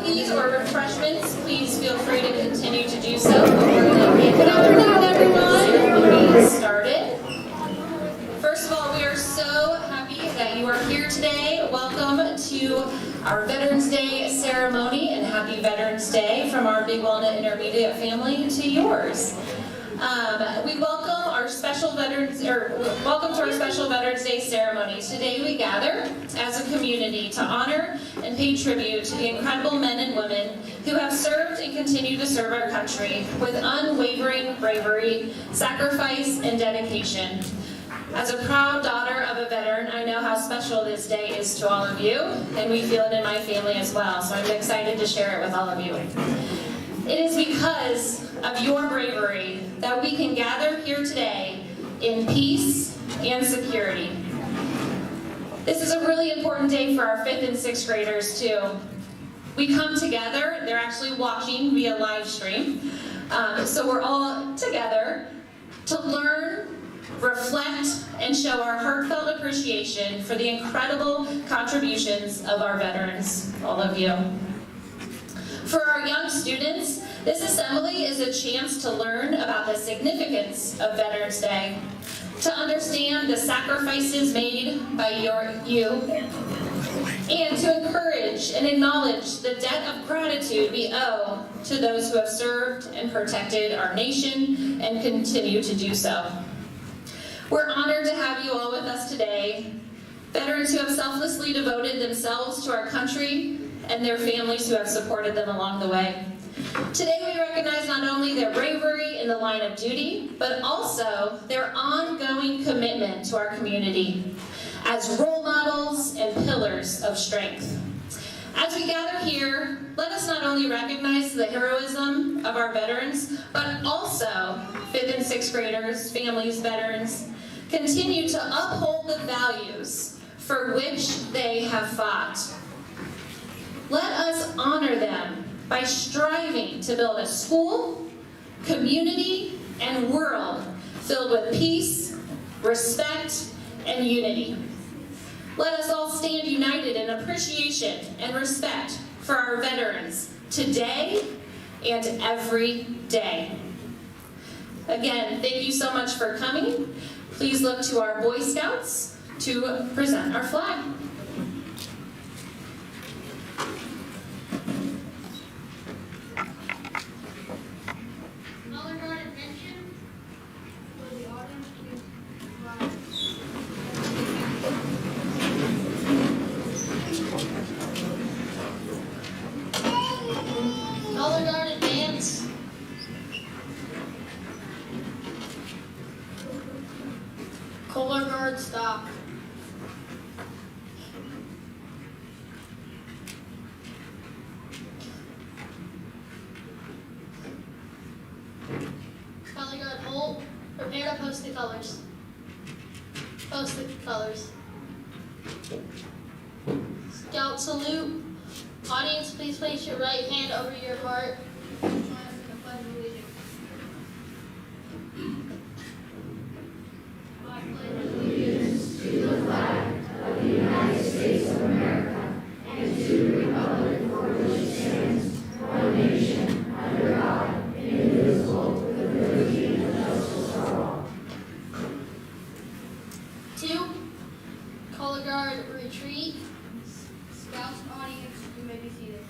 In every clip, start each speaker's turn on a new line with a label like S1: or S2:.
S1: cookies or refreshments, please feel free to continue to do so. We're going to get good afternoon, everyone. We'll get started. First of all, we are so happy that you are here today. Welcome to our Veterans Day ceremony, and happy Veterans Day from our Big Walnut Intermediate family to yours. We welcome our special welcome to our special Veterans Day ceremony. Today we gather as a community to honor and pay tribute to the incredible men and women who have served and continue to serve our country with unwavering bravery, sacrifice, and dedication. As a proud daughter of a veteran, I know how special this day is to all of you, and we feel it in my family as well, so I'm excited to share it with all of you. It is because of your bravery that we can gather here today in peace and security. This is a really important day for our 5th and 6th graders too. We come together, they're actually watching via live stream, so we're all together to learn, reflect, and show our heartfelt appreciation for the incredible contributions of our veterans, all of you. For our young students, this assembly is a chance to learn about the significance of Veterans Day, to understand the sacrifices made by you, and to encourage and acknowledge the debt of gratitude we owe to those who have served and protected our nation and continue to do so. We're honored to have you all with us today, veterans who have selflessly devoted themselves to our country and their families who have supported them along the way. Today we recognize not only their bravery in the line of duty, but also their ongoing commitment to our community as role models and pillars of strength. As we gather here, let us not only recognize the heroism of our veterans, but also 5th and 6th graders, families, veterans, continue to uphold the values for which they have fought. Let us honor them by striving to build a school, community, and world filled with peace, respect, and unity. Let us all stand united in appreciation and respect for our veterans today and every day. Again, thank you so much for coming. Please look to our Boy Scouts to present our flag.
S2: Color guard stop. Color guard hold. Prepare to post the colors. Post the colors. Scout salute. Audience, please place your right hand over your heart. Color guard retreat. Scouts, audience, you may be seated.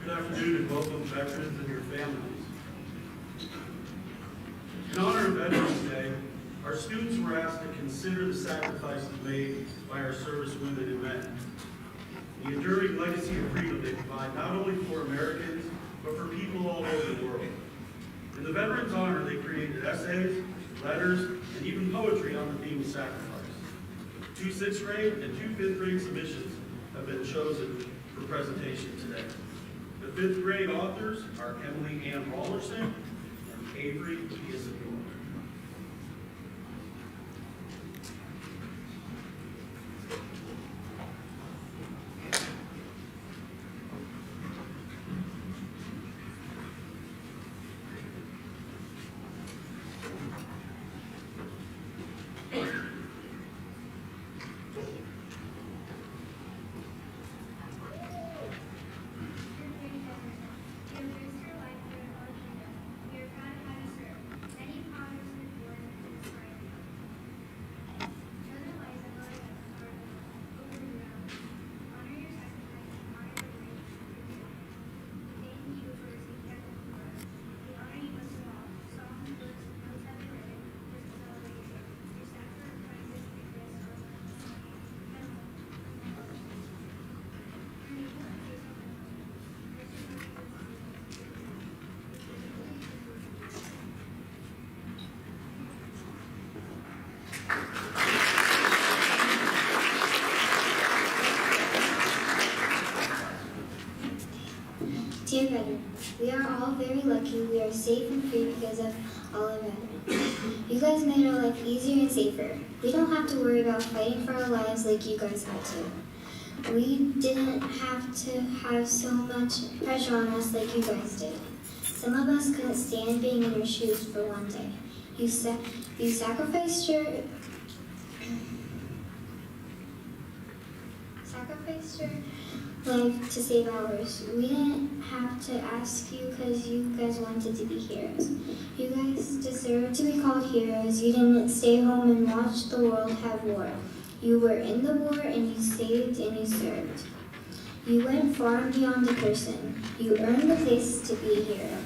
S3: Good afternoon and welcome veterans and your families. In honor of Veterans Day, our students were asked to consider the sacrifices made by our service women and men. The enduring legacy of freedom they provide not only for Americans, but for people all over the world. In the Veterans' honor, they created essays, letters, and even poetry on the theme of sacrifice. 2 6th grade and 2 5th grade submissions have been chosen for presentation today. The 5th grade authors are Emily Ann Rollerson and Avery Isadora.
S4: very lucky we are safe and free because of all our veterans. You guys made our life easier and safer. We don't have to worry about fighting for our lives like you guys had to. We didn't have to have so much pressure on us like you guys did. Some of us couldn't stand being in your shoes for one day. You sacrificed your life to save ours. We didn't have to ask you because you guys wanted to be heroes. You guys deserve to be called heroes. You didn't stay home and watch the world have war. You were in the war and you saved and you served. You went far and beyond a person. You earned the place to be a hero.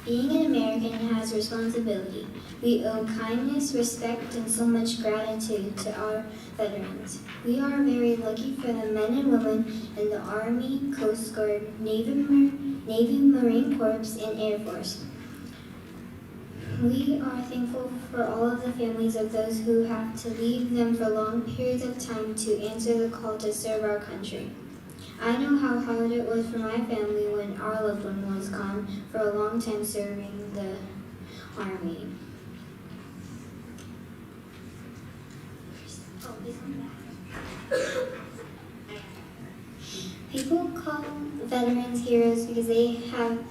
S4: Being an American has responsibility. We owe kindness, respect, and so much gratitude to our veterans. We are very lucky for the men and women in the Army, Coast Guard, Navy, Marine Corps, and Air Force. We are thankful for all of the families of those who have to leave them for long periods of time to answer the call to serve our country. I know how hard it was for my family when our loved one was gone for a long time serving the Army. People call veterans heroes because they have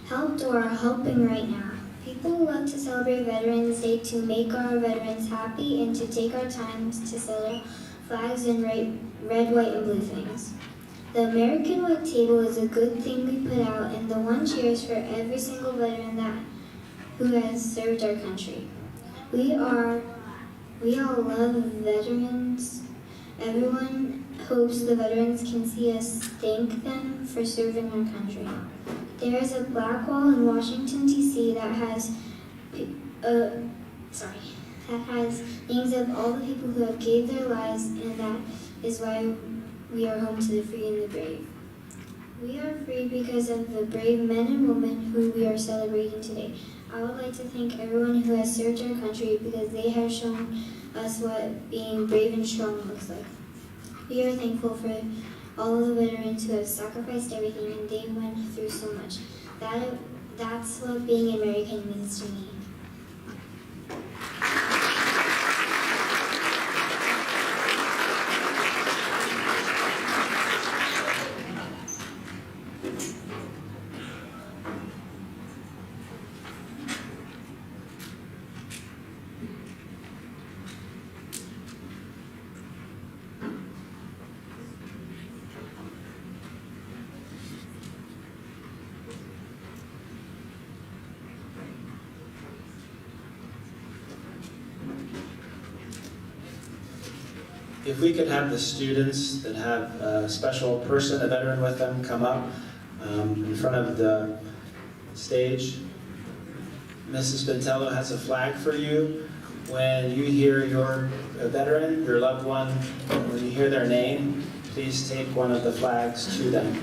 S4: helped or are helping right now. People love to celebrate Veterans Day to make our veterans happy and to take our time to set up flags and write red, white, and blue things. The American White Table is a good thing we put out, and the one cheers for every single veteran who has served our country. We all love veterans. Everyone hopes the veterans can see us thank them for serving our country. There is a black wall in Washington, D.C. that has names of all the people who have gave their lives, and that is why we are home to the free and the brave. We are free because of the brave men and women who we are celebrating today. I would like to thank everyone who has served our country because they have shown us what being brave and strong looks like. We are thankful for all of the veterans who have sacrificed everything and they went through so much. That's what being American means to me.
S5: If we could have the students that have a special person, a veteran with them, come up in front of the stage. Mrs. Pintello has a flag for you. When you hear your veteran, your loved one, when you hear their name, please take one of the flags to them.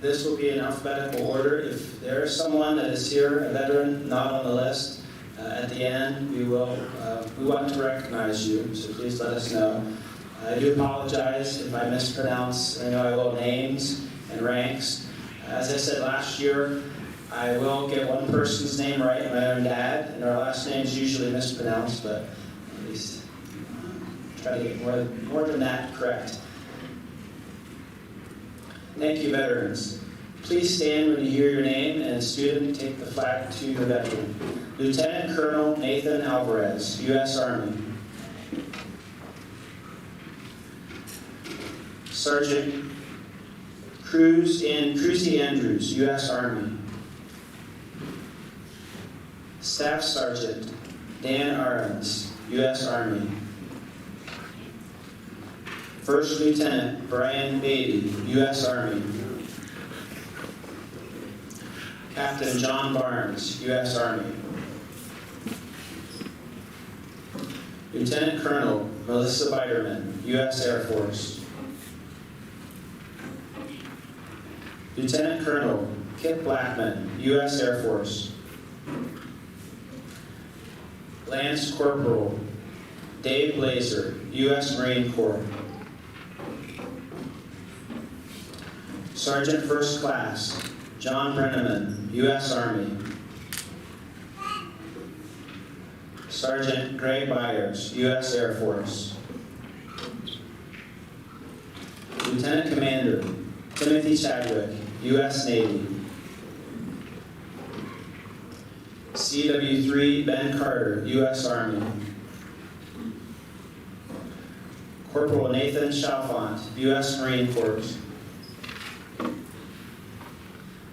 S5: This will be in alphabetical order. If there is someone that is here, a veteran, not on the list, at the end, we want to recognize you, so please let us know. I do apologize if I mispronounce any of your names and ranks. As I said last year, I will get one person's name right, my own dad, and our last name is usually mispronounced, but at least try to get more than that correct. Thank you, veterans. Please stand when you hear your name, and student, take the flag to your veteran. Lieutenant Colonel Nathan Alvarez, U.S. Army. Sergeant Cruzy Andrews, U.S. Army. Staff Sergeant Dan Ahrens, U.S. Army. First Lieutenant Brian Beatty, U.S. Army. Captain John Barnes, U.S. Army. Lieutenant Colonel Melissa Biderman, U.S. Air Force. Lieutenant Colonel Kip Blackman, U.S. Air Force. Lance Corporal Dave Blazer, U.S. Marine Corps. Sergeant First Class John Brenneman, U.S. Army. Sergeant Greg Byers, U.S. Air Force. Lieutenant Commander Timothy Chadwick, U.S. Navy. CW3 Ben Carter, U.S. Army. Corporal Nathan Chalfant, U.S. Marine Corps.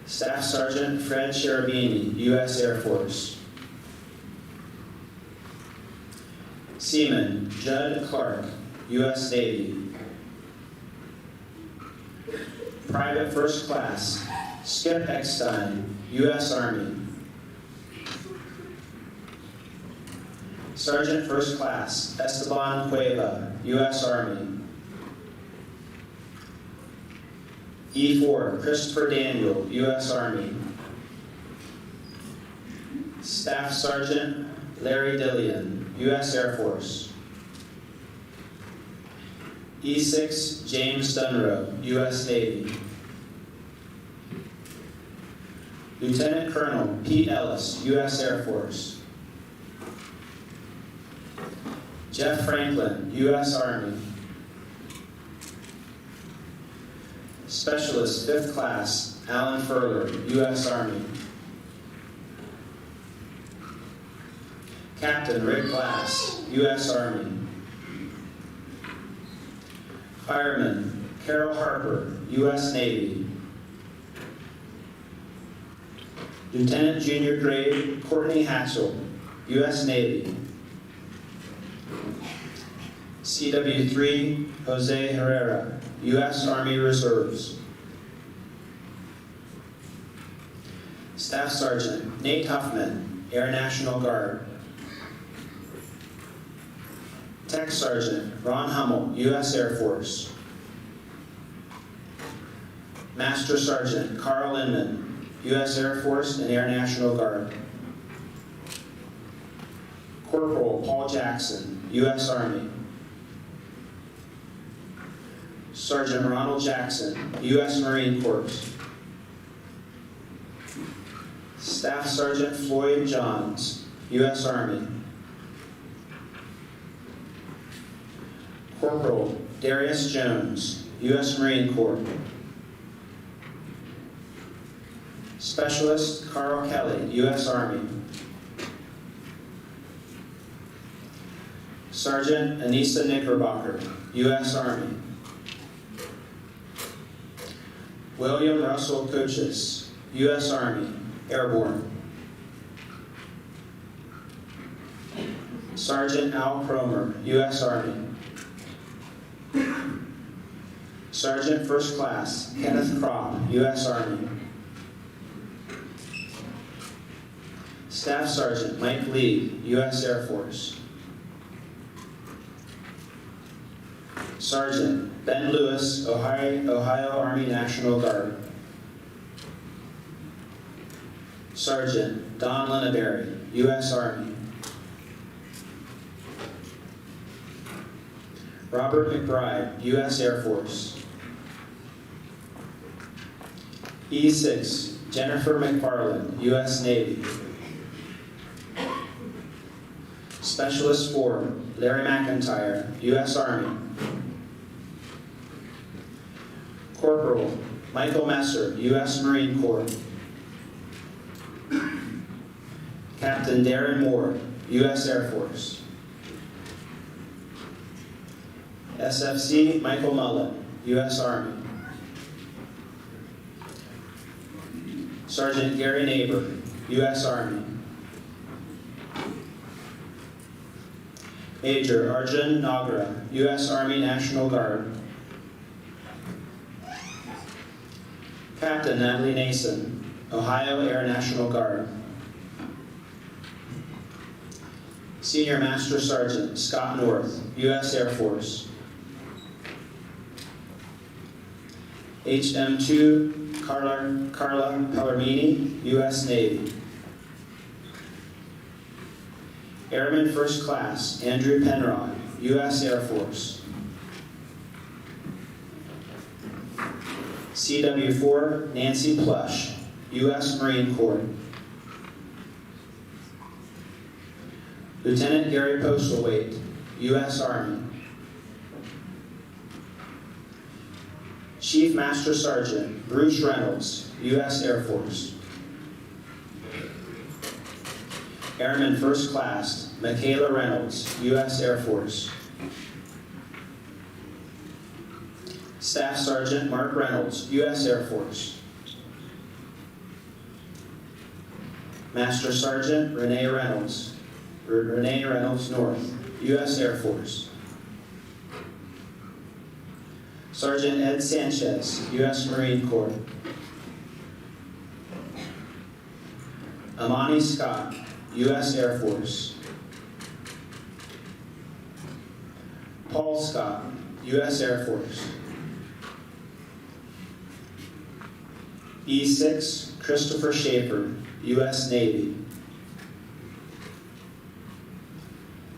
S5: Staff Sergeant Fred Cherubini, U.S. Air Force. Seaman Judd Clark, U.S. Navy. Private First Class Skip Eckstein, U.S. Army. Sergeant First Class Esteban Cueva, U.S. Army. E4 Christopher Daniel, U.S. Army. Staff Sergeant Larry Dillian, U.S. Air Force. E6 James Dunrow, U.S. Navy. Lieutenant Colonel Pete Ellis, U.S. Air Force. Jeff Franklin, U.S. Army. Specialist 5th Class Alan Furler, U.S. Army. Captain Rick Glass, U.S. Army. Fireman Carol Harper, U.S. Navy. Lieutenant Junior Grade Courtney Hatchell, U.S. Navy. CW3 Jose Herrera, U.S. Army Reserves. Staff Sergeant Nate Huffman, Air National Guard. Tech Sergeant Ron Hummel, U.S. Air Force. Master Sergeant Carl Inman, U.S. Air Force and Air National Guard. Corporal Paul Jackson, U.S. Army. Sergeant Ronald Jackson, U.S. Marine Corps. Staff Sergeant Floyd Johns, U.S. Army. Corporal Darius Jones, U.S. Marine Corps. Specialist Carl Kelly, U.S. Army. Sergeant Anissa Knickerbocker, U.S. Army. William Russell Kuchis, U.S. Army, Airborne. Sergeant Al Cromer, U.S. Army. Sergeant First Class Kenneth Kropp, U.S. Army. Staff Sergeant Mike Lee, U.S. Air Force. Sergeant Ben Lewis, Ohio Army National Guard. Sergeant Don Linneberry, U.S. Army. Robert McBride, U.S. Air Force. E6, Jennifer McFarland, U.S. Navy. Specialist 4, Larry McIntyre, U.S. Army. Corporal Michael Messer, U.S. Marine Corps. Captain Darren Moore, U.S. Air Force. SFC Michael Mullen, U.S. Army. Sergeant Gary Neighbor, U.S. Army. Major Arjun Nagra, U.S. Army National Guard. Captain Natalie Nason, Ohio Air National Guard. Senior Master Sergeant Scott North, U.S. Air Force. HM2 Carla Palomini, U.S. Navy. Airman First Class Andrew Penrod, U.S. Air Force. CW4 Nancy Plush, U.S. Marine Corps. Lieutenant Gary Postlethwaite, U.S. Army. Chief Master Sergeant Bruce Reynolds, U.S. Air Force. Airman First Class Michaela Reynolds, U.S. Air Force. Staff Sergeant Mark Reynolds, U.S. Air Force. Master Sergeant Renee Reynolds North, U.S. Air Force. Sergeant Ed Sanchez, U.S. Marine Corps. Amani Scott, U.S. Air Force. Paul Scott, U.S. Air Force. E6 Christopher Schaefer, U.S. Navy.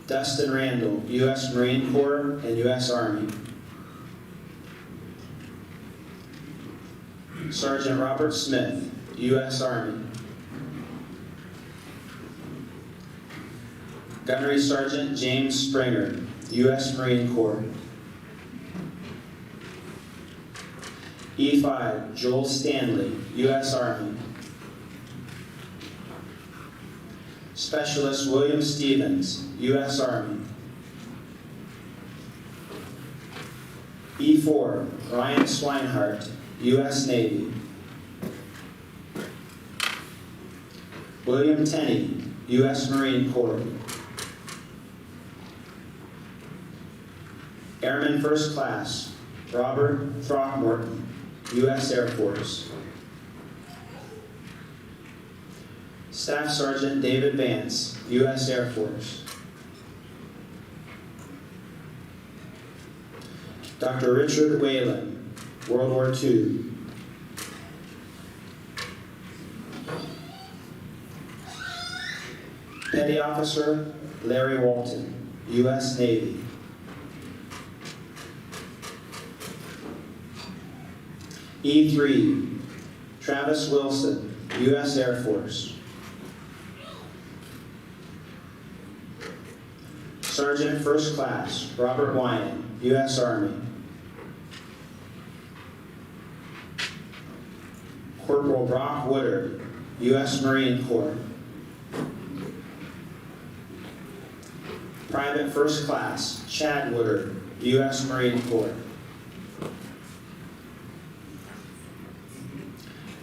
S5: Dustin Randall, U.S. Marine Corps and U.S. Army. Sergeant Robert Smith, U.S. Army. Gunnery Sergeant James Springer, U.S. Marine Corps. E5 Joel Stanley, U.S. Army. Specialist William Stevens, U.S. Army. E4 Ryan Swinehart, U.S. Navy. William Tenney, U.S. Marine Corps. Airman First Class Robert Throckmorton, U.S. Air Force. Staff Sergeant David Vance, U.S. Air Force. Dr. Richard Whalen, World War II. Petty Officer Larry Walton, U.S. Navy. E3 Travis Wilson, U.S. Air Force. Sergeant First Class Robert Wyan, U.S. Army. Corporal Brock Woodard, U.S. Marine Corps. Private First Class Chad Woodard, U.S. Marine Corps.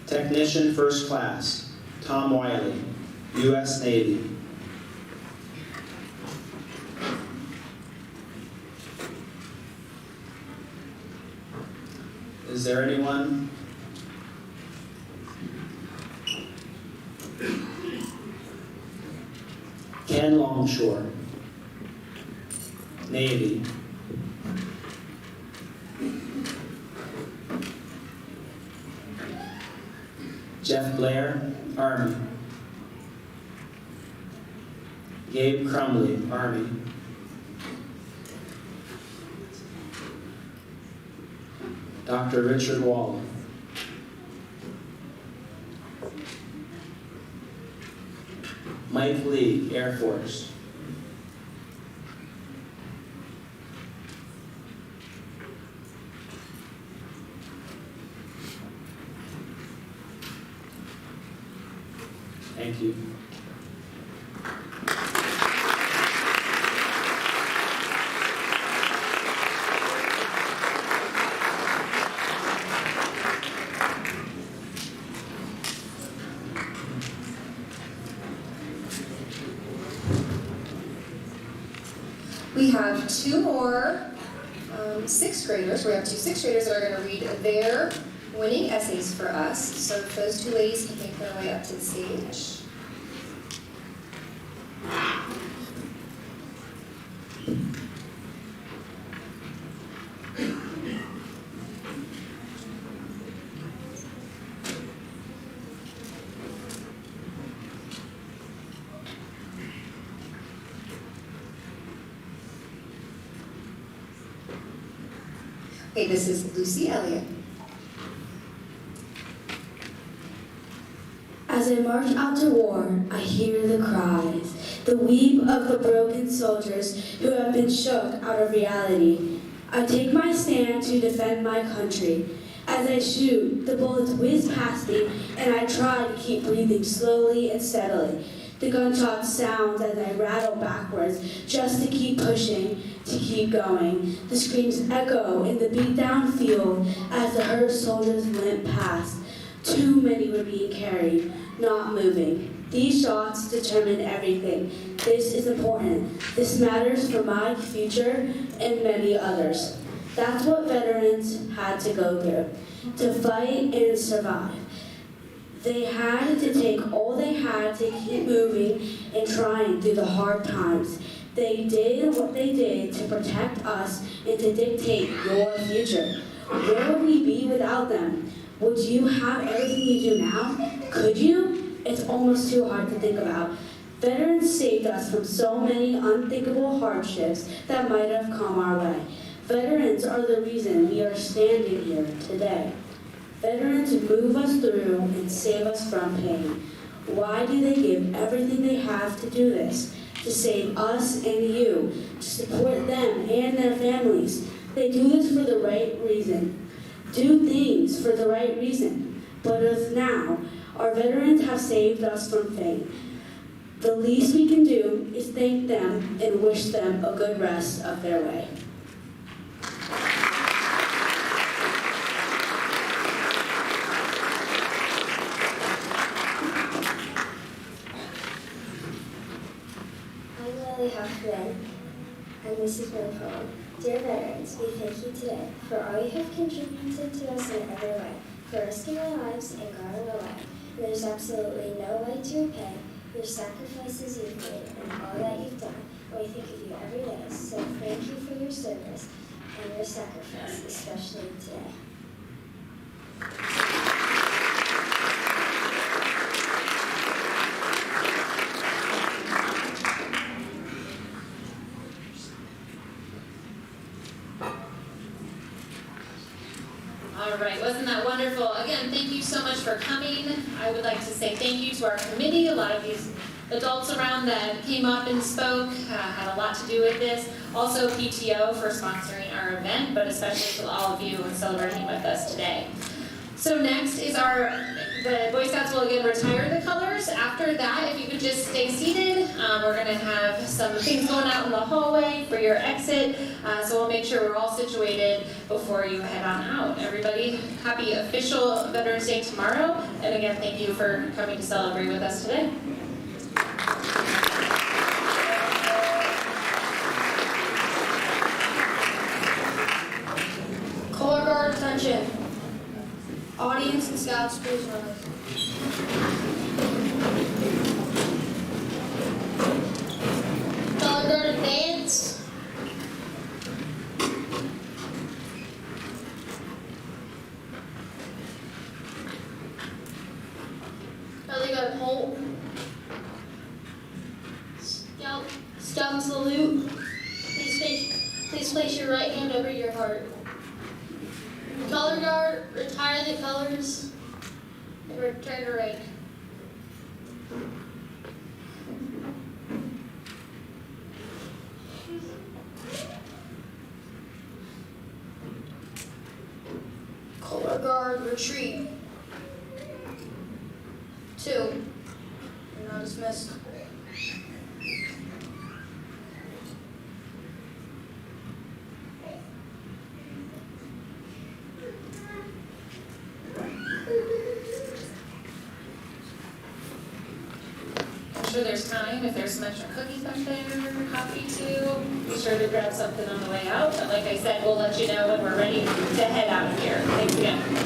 S5: Technician First Class Tom Wiley, U.S. Navy. Is there anyone? Ken Longshore, Navy. Jeff Blair, Army. Gabe Crumley, Army. Dr. Richard Wall. Mike Lee, Air Force. Thank you.
S1: We have two more sixth graders. We have two sixth graders that are going to read their winning essays for us. So if those two ladies can make their way up to the stage. Okay, this is Lucy Elliott.
S6: As I march out to war, I hear the cries, the weep of the broken soldiers who have been shook out of reality. I take my stand to defend my country. As I shoot, the bullets whiz past me, and I try to keep breathing slowly and steadily. The gunshots sound as I rattle backwards, just to keep pushing, to keep going. The screams echo in the beat-down field as the hurt soldiers limp past. Too many were being carried, not moving. These shots determine everything. This is important. This matters for my future and many others. That's what veterans had to go through, to fight and survive. They had to take all they had to keep moving and trying through the hard times. They did what they did to protect us and to dictate your future. Where would we be without them? Would you have everything you do now? Could you? It's almost too hard to think about. Veterans saved us from so many unthinkable hardships that might have come our way. Veterans are the reason we are standing here today. Veterans move us through and save us from pain. Why do they give everything they have to do this? To save us and you, to support them and their families. They do this for the right reason. Do things for the right reason. But as now, our veterans have saved us from pain. The least we can do is thank them and wish them a good rest of their way.
S4: And this is my poem. Dear veterans, we thank you today for all you have contributed to us in every way, for risking our lives and going away. There's absolutely no way to repay your sacrifices you've made and all that you've done. And we think of you every day, so thank you for your service and your sacrifice, especially today.
S1: All right, wasn't that wonderful? Again, thank you so much for coming. I would like to say thank you to our committee. A lot of these adults around that came up and spoke had a lot to do with this. Also PTO for sponsoring our event, but especially to all of you celebrating with us today. So next is the Boy Scouts will again retire the colors. After that, if you could just stay seated, we're going to have some things going out in the hallway for your exit. So we'll make sure we're all situated before you head on out. Everybody, happy official Veterans Day tomorrow. And again, thank you for coming to celebrate with us today.
S2: Color guard attention. Audience and scouts, please rise. Color guard advance. Color guard hold. Scout salute. Please place your right hand over your heart. Color guard, retire the colors and return to rank. Color guard, retreat. 2. You're not dismissed.
S1: I'm sure there's time. If there's some extra cookies back there, happy to. Be sure to grab something on the way out. But like I said, we'll let you know when we're ready to head out of here. Thanks again.